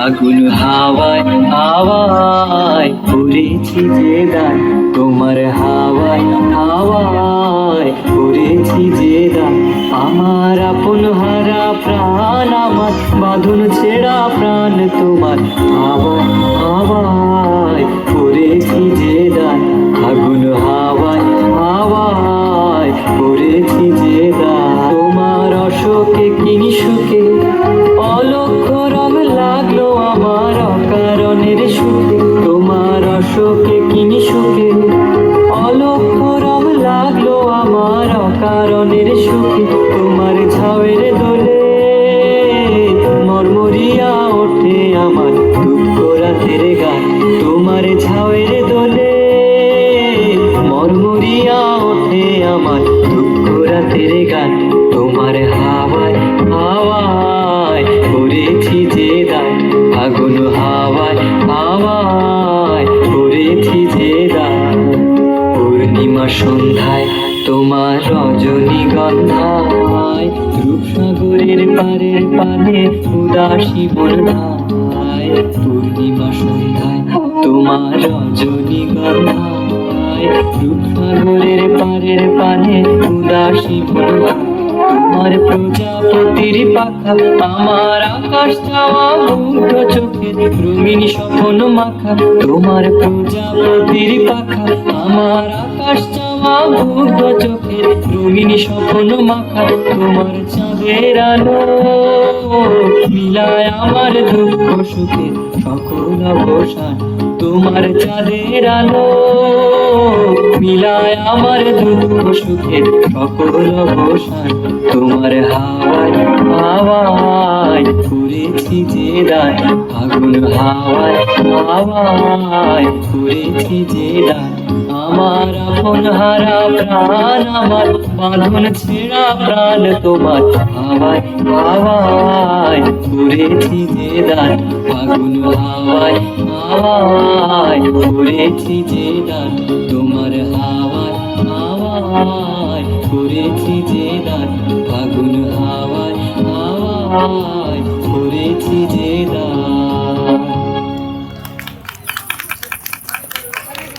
আগুন হাওয়ায় হাওয়ায় করেছি যে দান, তোমার হাওয়ায় হাওয়ায় করেছি যে দান। আমার আপন হারা প্রাণ, আমার বাঁধন ছেঁড়া প্রাণ, তোমার হাওয়ায় হাওয়ায় করেছি যে দান। আগুন হাওয়ায় হাওয়ায় করেছি যে দান। তোমার অশোকে কিনি সুখে অলক্ষ রং লাগলো আমার অকারণের সুখে। তোমার অশোকে কিনি সুখে অলক্ষ রং লাগলো আমার অকারণের সুখে। তোমার ঝাউয়ের দোলে মরমরিয়া ওঠে আমার দুঃখ রাতের গান। তোমার ঝাউয়ের দোলে মরমরিয়া ওঠে আমার দুঃখ রাতের গান। তোমার হাওয়ায় হাওয়ায় করেছি যে দান, আগুন হাওয়ায় হাওয়ায় করেছি যে দান। পূর্ণিমা সন্ধ্যায় তোমার রজনীগন্ধায়, রূপসাগরের পারের পানে উদাসী বন্ধায়। পূর্ণিমা সন্ধ্যায় তোমার রজনীগন্ধায়, রূপসাগরের পারের পানে উদাসী বন্ধায়। তোমার প্রজাপতির পাখা আমার আকাশ চাওয়া মুগ্ধ চোখে রঙিন স্বপ্ন মাখা। তোমার প্রজাপতির পাখা আমার আকাশ চাওয়া মুগ্ধ চোখে রঙিন স্বপ্ন মাখা। তোমার চাঁদের আলো মিলায় আমার দুঃখ সুখে সকল অবসান। তোমার চাঁদের আলো মিলায় আমার দুঃখ সুখে সকল অবসান। তোমার হাওয়ায় হাওয়ায় করেছি যে দান, আগুন হাওয়ায় হাওয়ায় করেছি যে দান। আমার আপন হারা প্রাণ, আমার বাঁধন ছেঁড়া প্রাণ, তোমার হাওয়ায় হাওয়ায় করেছি যে দান। আগুন হাওয়ায় হাওয়ায় করেছি যে দান, তোমার হাওয়ায় হাওয়ায় করেছি যে দান। আগুন হাওয়ায় হাওয়ায় করেছি যে দান।